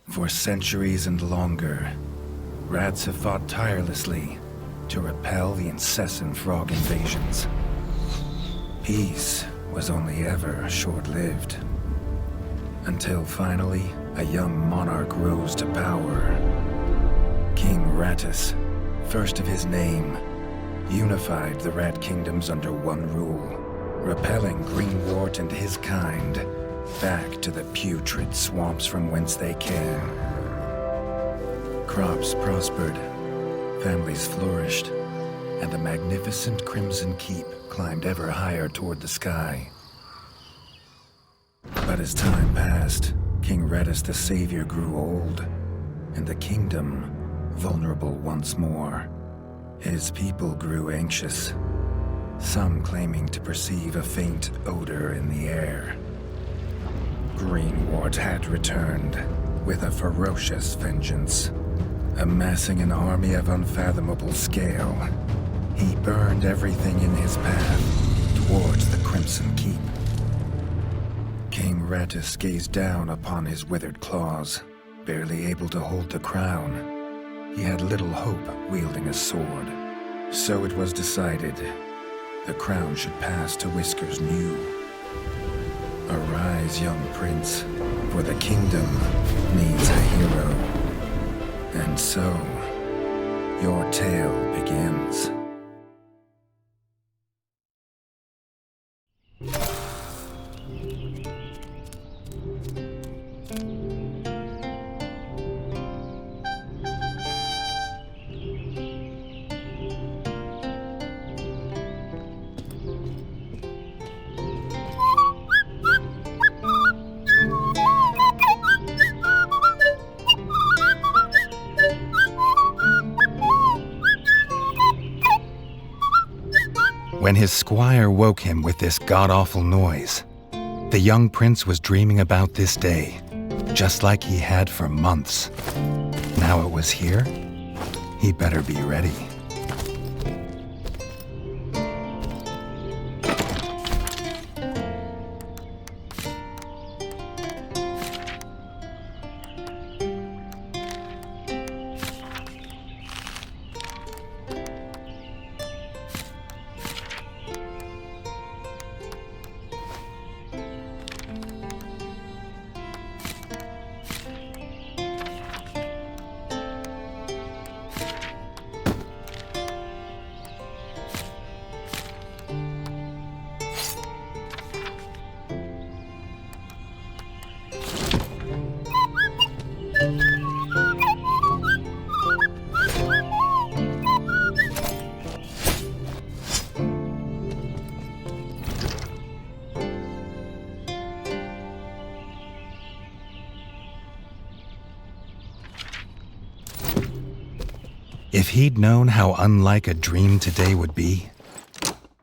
For centuries and longer, rats have fought tirelessly to repel the incessant frog invasions. Peace was only ever short-lived, until finally a young monarch rose to power. King Rattus, first of his name, unified the rat kingdoms under one rule, repelling Greenwort and his kind back to the putrid swamps from whence they came. Crops prospered, families flourished, and the magnificent Crimson Keep climbed ever higher toward the sky. But as time passed, King Rattus the Savior grew old, and the kingdom vulnerable once more. His people grew anxious, some claiming to perceive a faint odor in the air. Greenwort had returned with a ferocious vengeance. Amassing an army of unfathomable scale, he burned everything in his path towards the Crimson Keep. King Rattus gazed down upon his withered claws, barely able to hold the crown. He had little hope wielding a sword. So it was decided the crown should pass to Whiskers New. Arise, young prince, for the kingdom needs a hero. And so, your tale begins. When his squire woke him with this god-awful noise, the young prince was dreaming about this day, just like he had for months. Now it was here, he better be ready. If he'd known how unlike a dream today would be,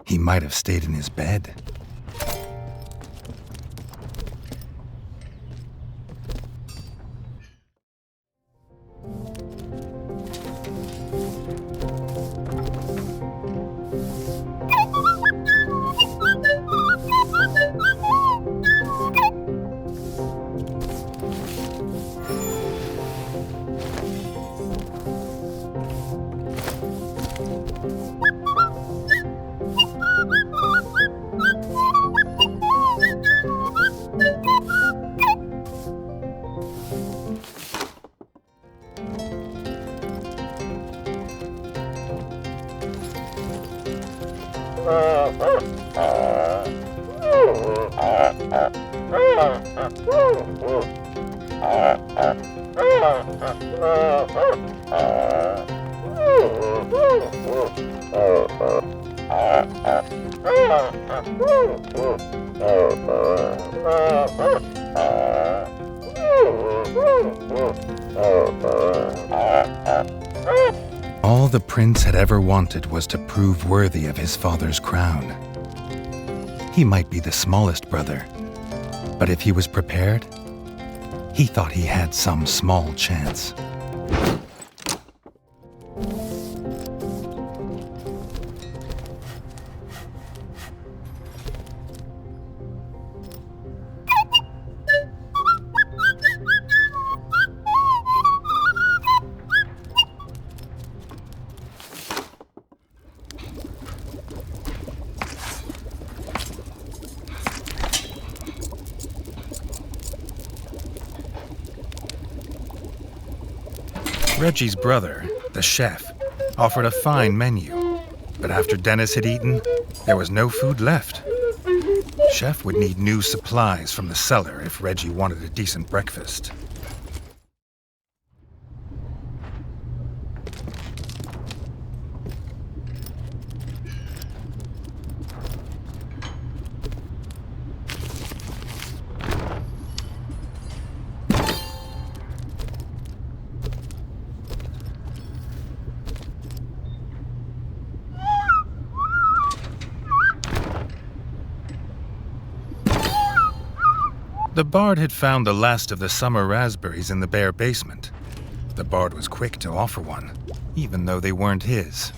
he might have stayed in his bed. All the prince had ever wanted was to prove worthy of his father's crown. He might be the smallest brother, but if he was prepared, he thought he had some small chance. Reggie's brother, the chef, offered a fine menu, but after Dennis had eaten, there was no food left. Chef would need new supplies from the cellar if Reggie wanted a decent breakfast. The bard had found the last of the summer raspberries in the bare basement. The bard was quick to offer one, even though they weren't his.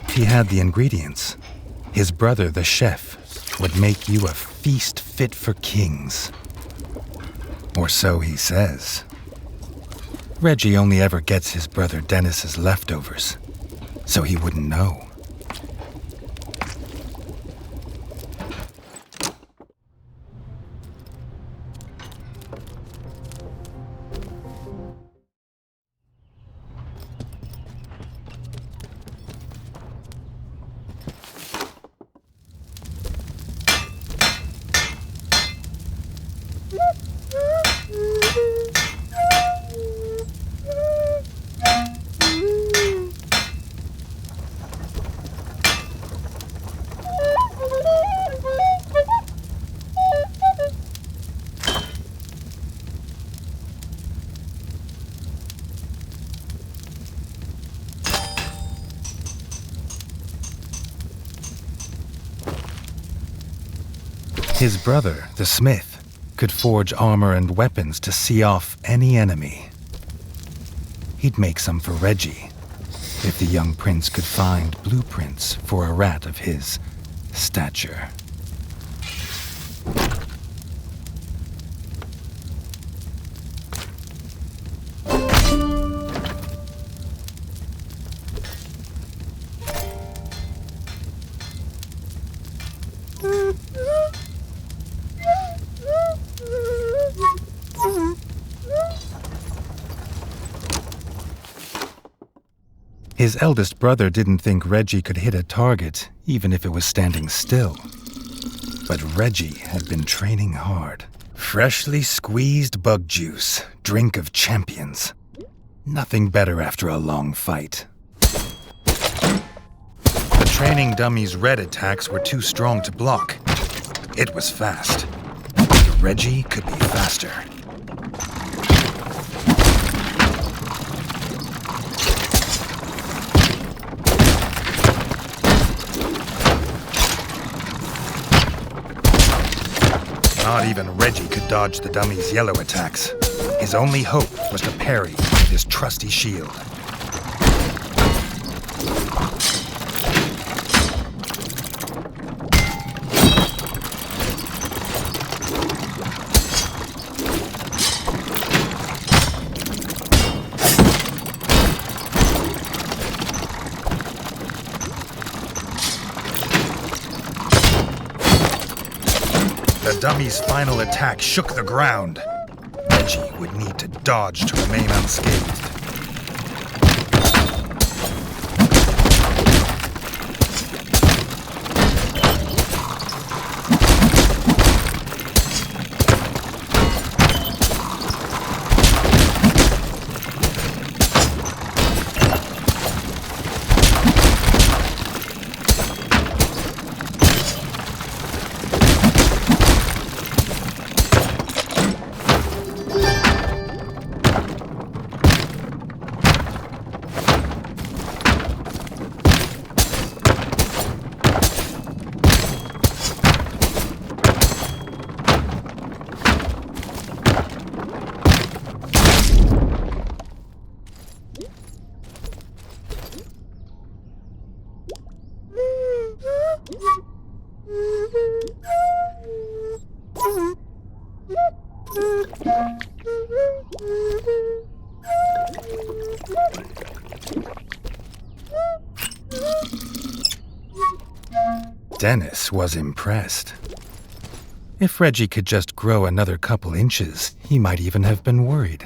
He had the ingredients. His brother, the chef, would make you a feast fit for kings. Or so he says. Reggie only ever gets his brother Dennis's leftovers, so he wouldn't know. His brother, the smith, could forge armor and weapons to see off any enemy. He'd make some for Reggie, if the young prince could find blueprints for a rat of his stature. His eldest brother didn't think Reggie could hit a target, even if it was standing still. But Reggie had been training hard. Freshly squeezed bug juice, drink of champions. Nothing better after a long fight. The training dummy's red attacks were too strong to block. It was fast. Reggie could be faster. Not even Reggie could dodge the dummy's yellow attacks. His only hope was to parry with his trusty shield. The dummy's final attack shook the ground. Reggie would need to dodge to remain unscathed. Dennis was impressed. If Reggie could just grow another couple inches, he might even have been worried.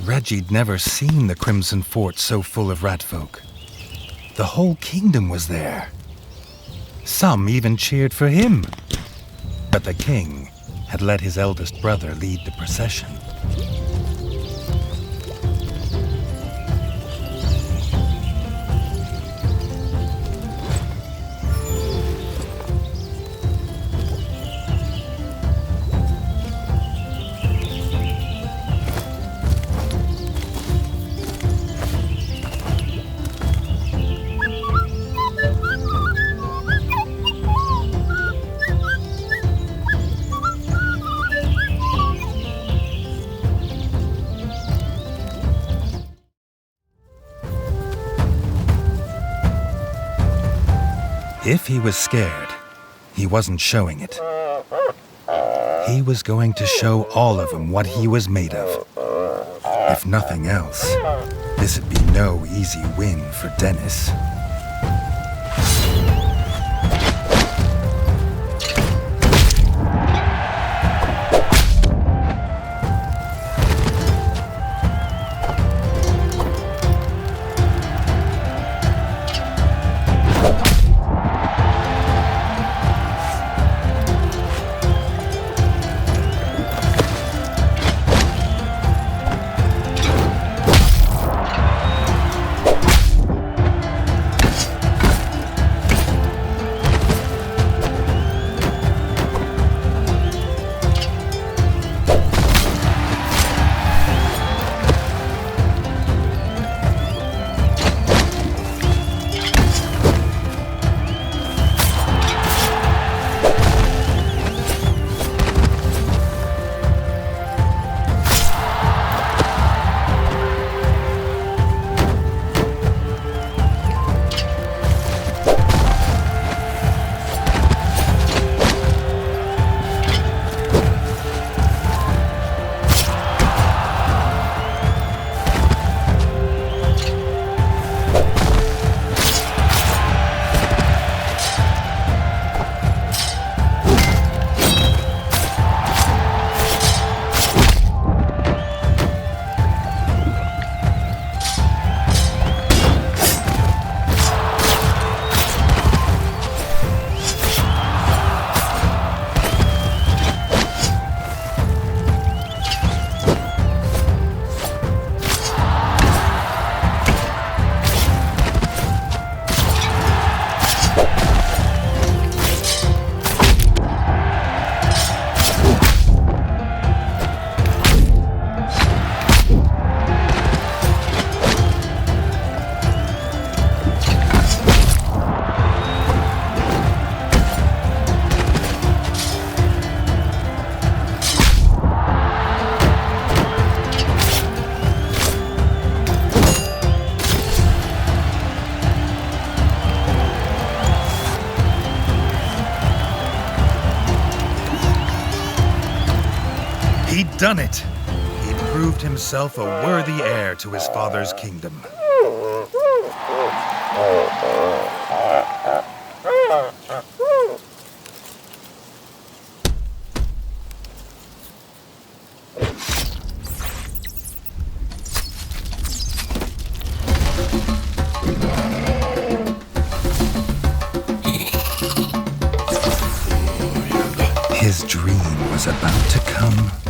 Reggie'd never seen the Crimson Fort so full of ratfolk. The whole kingdom was there. Some even cheered for him. But the king had let his eldest brother lead the procession. If he was scared, he wasn't showing it. He was going to show all of them what he was made of. If nothing else, this'd be no easy win for Dennis. He'd done it! He'd proved himself a worthy heir to his father's kingdom. His dream was about to come